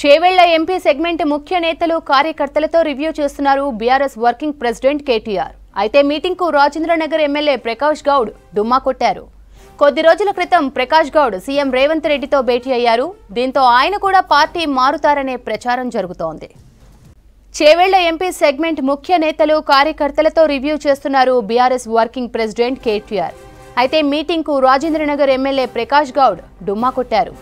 Chevella MP segment ముఖ్య నేతలు కార్యకర్తలతో రివ్యూ చేస్తున్నారు బీఆర్ఎస్ వర్కింగ్ ప్రెసిడెంట్ కేటీఆర్. అయితే మీటింగ్ కు రాజేంద్రనగర్ ఎమ్మెల్యే ప్రకాష్ గౌడ్ డుమ్మా కొట్టారు. కొద్ది రోజుల క్రితం ప్రకాష్ గౌడ్ సీఎం రేవంత్ రెడ్డితో భేటీ అయ్యారు. దీంతో ఆయన కూడా పార్టీ మారుతారనే ప్రచారం జరుగుతోంది. చేవెళ్ల ఎంపీ సెగ్మెంట్ ముఖ్య నేతలు కార్యకర్తలతో రివ్యూ చేస్తున్నారు బీఆర్ఎస్ వర్కింగ్ ప్రెసిడెంట్ కేటీఆర్. అయితే మీటింగ్ కు రాజేంద్రనగర్ ఎమ్మెల్యే ప్రకాష్ గౌడ్ డుమ్మా కొట్టారు.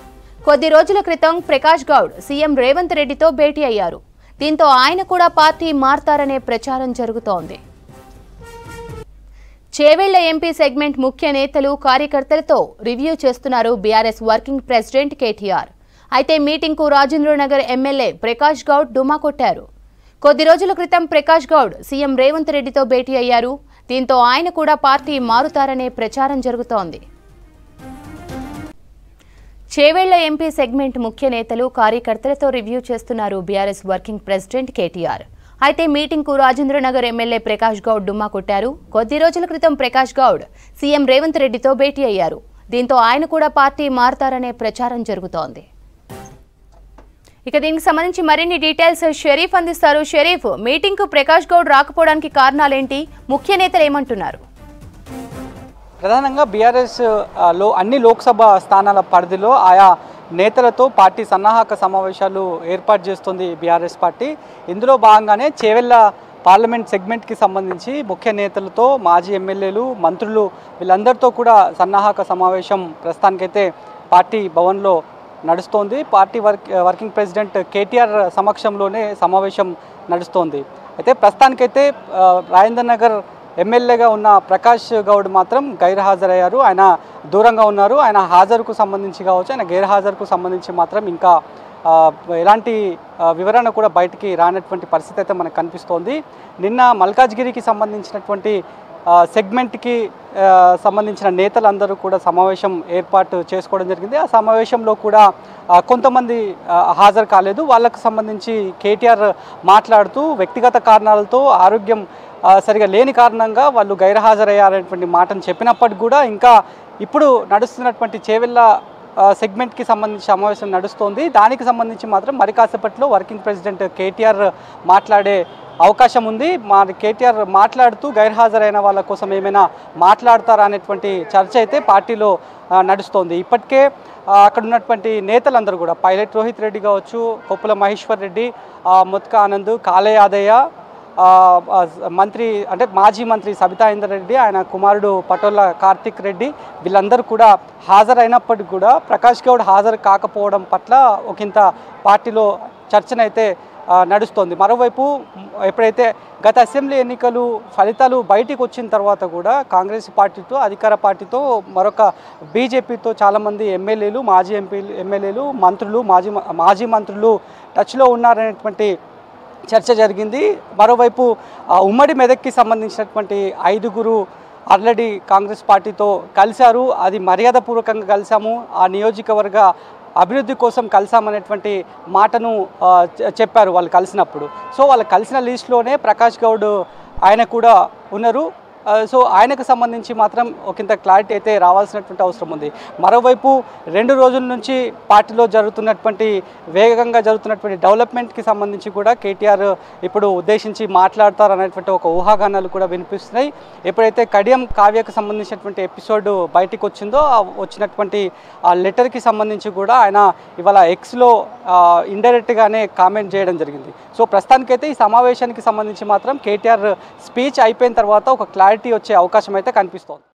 కొద్ది రోజుల క్రితం ప్రకాష్ గౌడ్ సీఎం రేవంత్ రెడ్డితో భేటీ అయ్యారు. దీంతో ఆయన కూడా పార్టీ మారతారనే ప్రచారం జరుగుతోంది. చేవెళ్ల ఎంపీ సెగ్మెంట్ ముఖ్య నేతలు కార్యకర్తలతో రివ్యూ చేస్తున్నారు బీఆర్ఎస్ వర్కింగ్ ప్రెసిడెంట్ కేటీఆర్. అయితే మీటింగ్ కు రాజేంద్రనగర్ ఎమ్మెల్యే ప్రకాష్ గౌడ్ డుమ్మా కొట్టారు. కొద్ది రోజుల క్రితం ప్రకాష్ గౌడ్ సీఎం రేవంత్ రెడ్డితో భేటీ అయ్యారు. దీంతో ఆయన కూడా పార్టీ మారుతారనే ప్రచారం జరుగుతోంది. చేవెళ్ల ఎంపీ సెగ్మెంట్ ముఖ్య నేతలు కార్యకర్తలతో రివ్యూ చేస్తున్నారు బీఆర్ఎస్ వర్కింగ్ ప్రెసిడెంట్ కేటీఆర్. అయితే మీటింగ్ కు రాజేంద్రనగర్ ఎమ్మెల్యే ప్రకాష్ గౌడ్ డుమ్మా కొట్టారు. కొద్ది రోజుల క్రితం ప్రకాష్ గౌడ్ సీఎం రేవంత్ రెడ్డితో భేటీ అయ్యారు. దీంతో ఆయన కూడా పార్టీ మారుతారనే ప్రచారం జరుగుతోంది. ఇక దీనికి సంబంధించి మరిన్ని డీటెయిల్స్ షరీఫ్ అందిస్తారు. షరీఫ్, మీటింగ్ కు ప్రకాష్ గౌడ్ రాకపోవడానికి కారణాలేంటి? ముఖ్య నేతలు ఏమంటున్నారు? ప్రధానంగా బీఆర్ఎస్ లో అన్ని లోక్సభ స్థానాల పరిధిలో ఆయా నేతలతో పార్టీ సన్నాహక సమావేశాలు ఏర్పాటు చేస్తుంది బీఆర్ఎస్ పార్టీ. ఇందులో భాగంగానే చేవెళ్ల పార్లమెంట్ సెగ్మెంట్కి సంబంధించి ముఖ్య నేతలతో మాజీ ఎమ్మెల్యేలు, మంత్రులు వీళ్ళందరితో కూడా సన్నాహక సమావేశం ప్రస్తుతానికైతే పార్టీ భవన్లో నడుస్తోంది. పార్టీ వర్కింగ్ ప్రెసిడెంట్ కేటీఆర్ సమక్షంలోనే సమావేశం నడుస్తోంది. అయితే ప్రస్తుతానికైతే రాజేంద్రనగర్ ఎమ్మెల్యేగా ఉన్న ప్రకాష్ గౌడ్ మాత్రం గైర్హాజరయ్యారు. ఆయన దూరంగా ఉన్నారు. ఆయన హాజరుకు సంబంధించి కావచ్చు, ఆయన గైర్హాజరుకు సంబంధించి మాత్రం ఇంకా ఎలాంటి వివరణ కూడా బయటికి రానటువంటి పరిస్థితి అయితే మనకు కనిపిస్తోంది. నిన్న మల్కాజ్గిరికి సంబంధించినటువంటి సెగ్మెంట్కి సంబంధించిన నేతలందరూ కూడా సమావేశం ఏర్పాటు చేసుకోవడం జరిగింది. ఆ సమావేశంలో కూడా కొంతమంది హాజరు కాలేదు. వాళ్ళకు సంబంధించి కేటీఆర్ మాట్లాడుతూ వ్యక్తిగత కారణాలతో ఆరోగ్యం సరిగా లేని కారణంగా వాళ్ళు గైర్హాజరయ్యారనేటువంటి మాటను చెప్పినప్పటికీ కూడా ఇంకా ఇప్పుడు నడుస్తున్నటువంటి చేవెళ్ల సెగ్మెంట్కి సంబంధించి సమావేశం నడుస్తోంది. దానికి సంబంధించి మాత్రం మరి కాసేపట్లో వర్కింగ్ ప్రెసిడెంట్ కేటీఆర్ మాట్లాడే అవకాశం ఉంది. మరి కేటీఆర్ మాట్లాడుతూ గైర్హాజరైన వాళ్ళ కోసం ఏమైనా మాట్లాడతారా అనేటువంటి చర్చ అయితే పార్టీలో నడుస్తోంది. ఇప్పటికే అక్కడ ఉన్నటువంటి నేతలందరూ కూడా పైలట్ రోహిత్ రెడ్డి కావచ్చు, కొప్పుల మహేశ్వర్ రెడ్డి, ముత్కా ఆనంద్, కాళే యాదయ్య, మంత్రి అంటే మాజీ మంత్రి సబితా ఇందర్ రెడ్డి, ఆయన కుమారుడు పటోల కార్తిక్ రెడ్డి వీళ్ళందరూ కూడా హాజరైనప్పటికీ కూడా ప్రకాష్ గౌడ్ హాజరు కాకపోవడం పట్ల ఒకంత పార్టీలో చర్చనైతే నడుస్తోంది. మరోవైపు ఎప్పుడైతే గత అసెంబ్లీ ఎన్నికలు ఫలితాలు బయటికి వచ్చిన తర్వాత కూడా కాంగ్రెస్ పార్టీతో, అధికార పార్టీతో, మరొక బీజేపీతో చాలామంది ఎమ్మెల్యేలు, మాజీ ఎమ్మెల్యేలు, మంత్రులు, మాజీ మంత్రులు టచ్లో ఉన్నారనేటువంటి చర్చ జరిగింది. మరోవైపు ఉమ్మడి మెదక్కి సంబంధించినటువంటి 5గురు ఆల్రెడీ కాంగ్రెస్ పార్టీతో కలిశారు. అది మర్యాదపూర్వకంగా కలిసాము, ఆ నియోజకవర్గ అభివృద్ధి కోసం కలిసామనేటువంటి మాటను చెప్పారు వాళ్ళు కలిసినప్పుడు. సో వాళ్ళు కలిసిన లిస్టులోనే ప్రకాష్ గౌడ్ ఆయన కూడా ఉన్నారు. సో ఆయనకు సంబంధించి మాత్రం ఒకంత క్లారిటీ అయితే రావాల్సినటువంటి అవసరం ఉంది. మరోవైపు 2 రోజుల నుంచి పార్టీలో జరుగుతున్నటువంటి వేగంగా జరుగుతున్నటువంటి డెవలప్మెంట్కి సంబంధించి కూడా కేటీఆర్ ఇప్పుడు ఉద్దేశించి మాట్లాడతారనేటువంటి ఒక ఊహాగానాలు కూడా వినిపిస్తున్నాయి. ఎప్పుడైతే కడియం కావ్యకు సంబంధించినటువంటి ఎపిసోడ్ బయటికి వచ్చిందో వచ్చినటువంటి ఆ లెటర్కి సంబంధించి కూడా ఆయన ఇవాళ ఎక్స్లో ఇండైరెక్ట్గానే కామెంట్ చేయడం జరిగింది. సో ప్రస్తుతానికైతే ఈ సమావేశానికి సంబంధించి మాత్రం కేటీఆర్ స్పీచ్ అయిపోయిన తర్వాత ఒక క్లారిటీ వచ్చే అవకాశం అయితే కనిపిస్తోంది.